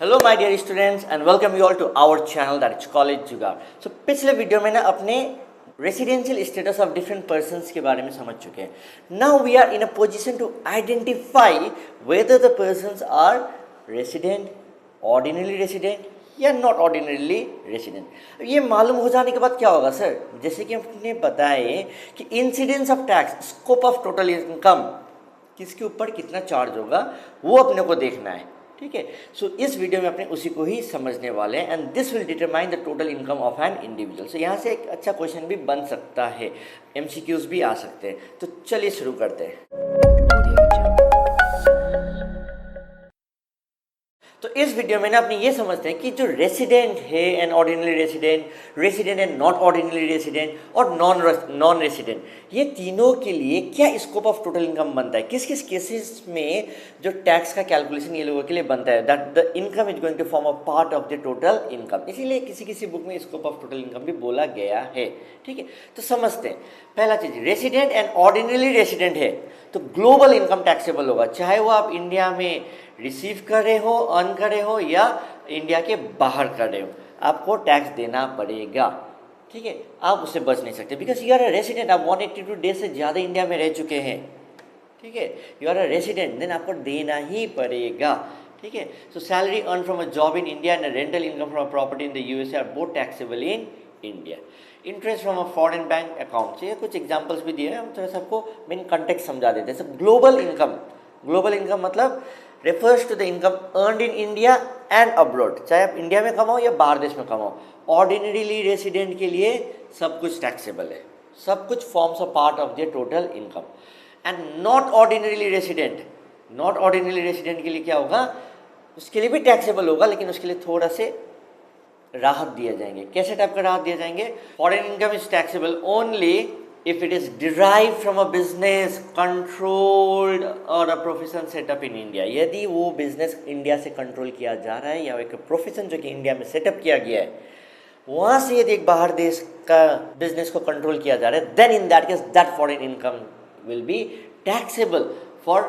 Hello my dear students and welcome you all to our channel that is college Jugaad. सो पिछले video में ना अपने residential status of different persons के बारे में समझ चुके हैं। Now we are in a position to identify whether the persons are resident, ordinary resident या नॉट ऑर्डिनरीली रेसिडेंट। ये मालूम हो जाने के बाद क्या होगा सर, जैसे कि हमने बताए कि incidence of tax, scope of total income, किसके ऊपर कितना चार्ज होगा वो अपने को देखना है। ठीक है, सो इस वीडियो में अपने उसी को ही समझने वाले हैं and this will determine the total income of an individual. So यहाँ से एक अच्छा क्वेश्चन भी बन सकता है, एमसीक्यूज भी आ सकते हैं। तो चलिए शुरू करते हैं। तो इस वीडियो में ना अपने ये समझते हैं कि जो रेसिडेंट है and ordinary resident, resident and not ordinary resident और नॉन रेसिडेंट, ये तीनों के लिए क्या स्कोप ऑफ टोटल इनकम बनता है, किस किस केसेस में जो टैक्स का कैलकुलेशन ये लोगों के लिए बनता है, that the income is going to form a part of the total income. इसीलिए किसी किसी बुक में स्कोप ऑफ टोटल इनकम भी बोला गया है। ठीक है, तो समझते हैं। पहला चीज, रेसिडेंट एंड ऑर्डिनरी रेसिडेंट है तो ग्लोबल इनकम टैक्सेबल होगा, चाहे वो आप इंडिया में रिसीव कर रहे हो, अर्न कर रहे हो या इंडिया के बाहर कर रहे हो, आपको टैक्स देना पड़ेगा। ठीक है, आप उससे बच नहीं सकते because you are a resident, आप 182 डेज से ज़्यादा इंडिया में रह चुके हैं। ठीक है, you are a resident, then आपको देना ही पड़ेगा। ठीक है, so salary earn from a job in India and rental income from a property in the USA are both taxable in India. Interest from a foreign bank account, ये कुछ examples भी दिए हैं, हम थोड़ा सा आपको मेन कॉन्टेक्स्ट समझा देते हैं। सब ग्लोबल इनकम, ग्लोबल इनकम मतलब refers to the income earned in India and abroad, चाहे आप इंडिया में कमाओ या बाहर देश में कमाओ। ऑर्डिनरीली रेसिडेंट के लिए सब कुछ टैक्सेबल है, सब कुछ forms a part of the total income. And not ordinarily resident, not ordinary resident के लिए क्या होगा, उसके लिए भी टैक्सेबल होगा लेकिन उसके लिए थोड़ा से राहत दिए जाएंगे। कैसे टाइप का राहत दिए जाएंगे? Foreign income is taxable only if it is derived from a business controlled or a profession set up in India। यदि वो बिजनेस इंडिया से कंट्रोल किया जा रहा है या एक प्रोफेशन जो कि इंडिया में सेटअप किया गया है, वहाँ से यदि एक बाहर देश का बिजनेस को कंट्रोल किया जा रहा है, then in that case that foreign income will be taxable for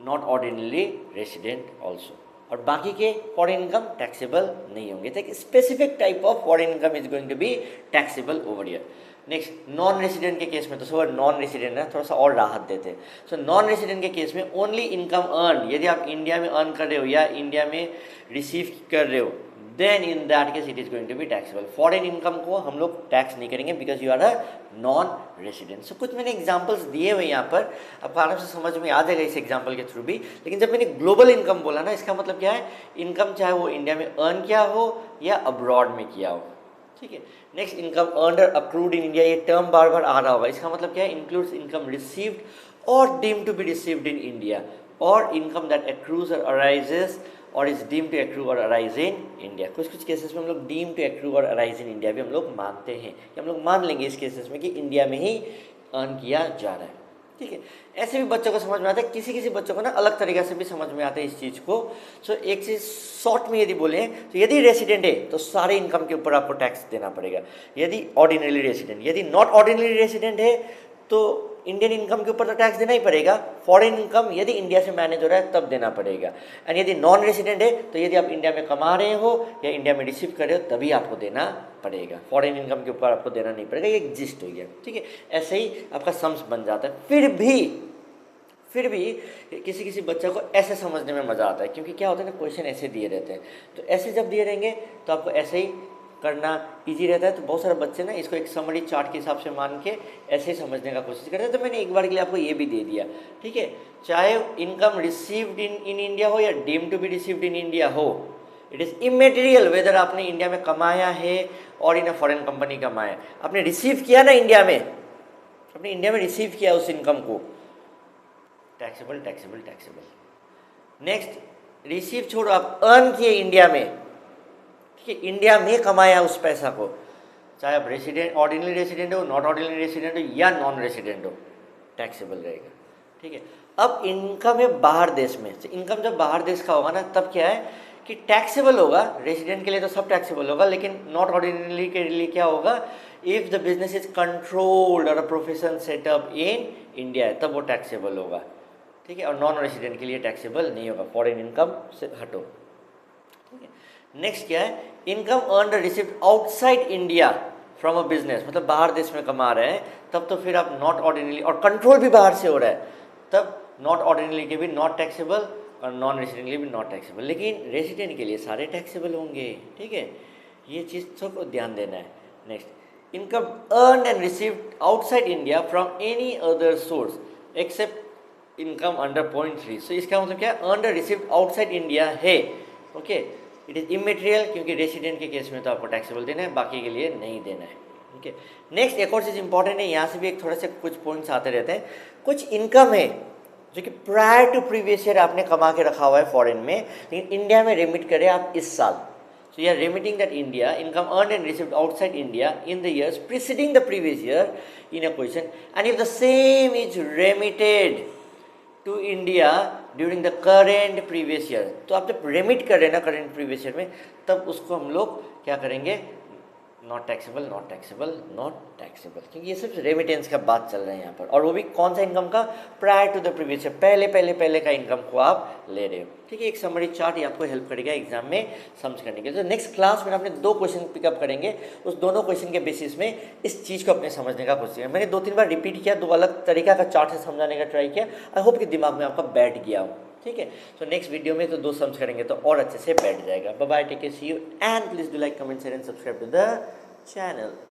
not ordinary resident also. और बाकी के फॉरेन इनकम टैक्सेबल नहीं होंगे। तो एक specific type of foreign income is going to be taxable over here. Next, non resident के case में तो सब नॉन रेसिडेंट है, थोड़ा सा और राहत देते हैं। सो नॉन रेसिडेंट के केस में ओनली इनकम अर्न, यदि आप इंडिया में अर्न कर रहे हो या इंडिया में रिसीव कर रहे हो, then in that case it is going to be taxable. Foreign income को हम लोग टैक्स नहीं करेंगे because you are a non resident. So कुछ मैंने एग्जाम्पल्स दिए हुए यहाँ पर, आपको आराम से समझ में आ जाएगा इस एग्जाम्पल के थ्रू भी। लेकिन जब मैंने ग्लोबल इनकम बोला ना, इसका मतलब क्या है, इनकम चाहे वो इंडिया में अर्न किया हो या अब्रॉड में किया हो। ठीक है, next, income earned accrued in India, ये टर्म बार बार आ रहा होगा। इसका मतलब क्या है, इंक्लूड्स इनकम रिसीव्ड और deemed to be received in India और इनकम दैट एक्रूज और अराइजेस और इज डीम टू एक्रू और अराइज इन इंडिया। कुछ कुछ केसेस में हम लोग डीम टू एक्रू और अराइज इन इंडिया भी हम लोग मानते हैं, कि हम लोग मान लेंगे इस केसेस में कि इंडिया में ही अर्न किया जा रहा है। ठीक है, ऐसे भी बच्चों को समझ में आता है, किसी किसी बच्चों को ना अलग तरीके से भी समझ में आता है इस चीज़ को। सो एक चीज़ शॉर्ट में यदि बोले तो यदि रेसिडेंट है तो सारे इनकम के ऊपर आपको टैक्स देना पड़ेगा, यदि ऑर्डिनरी रेसिडेंट। यदि नॉट ऑर्डिनरी रेसिडेंट है तो इंडियन इनकम के ऊपर तो टैक्स देना ही पड़ेगा, फॉरेन इनकम यदि इंडिया से मैनेज हो रहा है तब देना पड़ेगा। एंड यदि नॉन रेसिडेंट है तो यदि आप इंडिया में कमा रहे हो या इंडिया में रिसीव कर रहे हो तभी आपको देना पड़ेगा, फॉरेन इनकम के ऊपर आपको देना नहीं पड़ेगा। ये एग्जिस्ट हो गया। ठीक है, ऐसे ही आपका सम्स बन जाता है। फिर भी किसी किसी बच्चे को ऐसे समझने में मज़ा आता है, क्योंकि क्या होता है ना, क्वेश्चन ऐसे दिए रहते हैं, तो ऐसे जब दिए रहेंगे तो आपको ऐसे ही करना इजी रहता है। तो बहुत सारे बच्चे ना इसको एक समरी चार्ट के हिसाब से मान के ऐसे ही समझने का कोशिश करते हैं। तो मैंने एक बार के लिए आपको ये भी दे दिया। ठीक है, चाहे इनकम रिसीव्ड इन इंडिया हो या deem to be received in India हो, इट इज़ इमेटीरियल वेदर आपने इंडिया में कमाया है और इन अ फॉरेन कंपनी कमाया। आपने रिसीव किया ना इंडिया में, आपने इंडिया में रिसीव किया उस इनकम को, taxable taxable taxable. Next, receive छोड़ो, आप अर्न किए इंडिया में, ठीक है, इंडिया में कमाया उस पैसा को, चाहे आप रेसिडेंट, ऑर्डिनरी रेसिडेंट हो, नॉट ऑर्डिनरी रेसिडेंट हो या नॉन रेसिडेंट हो, टैक्सेबल रहेगा। ठीक है, अब इनकम है बाहर देश में, तो इनकम जब बाहर देश का होगा ना तब क्या है कि टैक्सेबल होगा। रेसिडेंट के लिए तो सब टैक्सेबल होगा, लेकिन नॉट ऑर्डिनरी के लिए क्या होगा, if the business is controlled or a profession setup in India है तब वो टैक्सेबल होगा। ठीक है, और नॉन रेसिडेंट के लिए टैक्सेबल नहीं होगा, फॉरेन इनकम से हटो। ठीक है। नेक्स्ट क्या है, income earn received outside India from a business, मतलब बाहर देश में कमा रहे हैं, तब तो फिर आप नॉट ऑर्डिनरी, और कंट्रोल भी बाहर से हो रहा है, तब नॉट ऑर्डिनरी के भी नॉट टैक्सेबल और नॉन रेसिडेंट के लिए भी नॉट टैक्सेबल, लेकिन रेसिडेंट के लिए सारे टैक्सेबल होंगे। ठीक है, ये चीज़ सबको ध्यान देना है। Next, income earn and received outside India from any other source except income under point 3। So इसका मतलब क्या है, अर्न रिसीव्ड आउटसाइड इंडिया है, ओके, इट इज़ इमेटेरियल, क्योंकि रेसिडेंट के केस में तो आपको टैक्सेबल देना है, बाकी के लिए नहीं देना है। ओके, नेक्स्ट एक और चीज़ इंपॉर्टेंट है, यहाँ से भी एक थोड़ा से कुछ पॉइंट्स आते रहते हैं। कुछ इनकम है जो कि प्रायर टू प्रीवियस ईयर आपने कमा के रखा हुआ है फॉरेन में, लेकिन इंडिया में रेमिट करें आप इस साल। So you are remitting that India income earned and received outside India in the years preceding the previous year in a position, and if the same is remitted to India during the current previous year, तो आप जब remit कर रहे हैं ना current previous year में, तब उसको हम लोग क्या करेंगे, not taxable, not taxable, not taxable, क्योंकि ये सिर्फ रेमिटेंस का बात चल रहा है यहाँ पर, और वो भी कौन सा इनकम का, prior to the previous year, पहले का इनकम को आप ले रहे हो। ठीक है, एक समरी चार्ट ये आपको हेल्प करेगा एग्जाम में समझ करने के लिए। तो नेक्स्ट क्लास में अपने 2 क्वेश्चन पिकअप करेंगे, उस दोनों क्वेश्चन के बेसिस में इस चीज़ को अपने समझने का कोशिश करें। मैंने 2-3 बार रिपीट किया, 2 अलग तरीका का चार्ट से समझाने का ट्राई किया, आई होप कि दिमाग में आपका बैठ गया हो। ठीक है, तो नेक्स्ट वीडियो में तो 2 सम्स करेंगे तो और अच्छे से बैठ जाएगा। Bye bye, take care, see you, and please do like, comment, share and subscribe to the channel.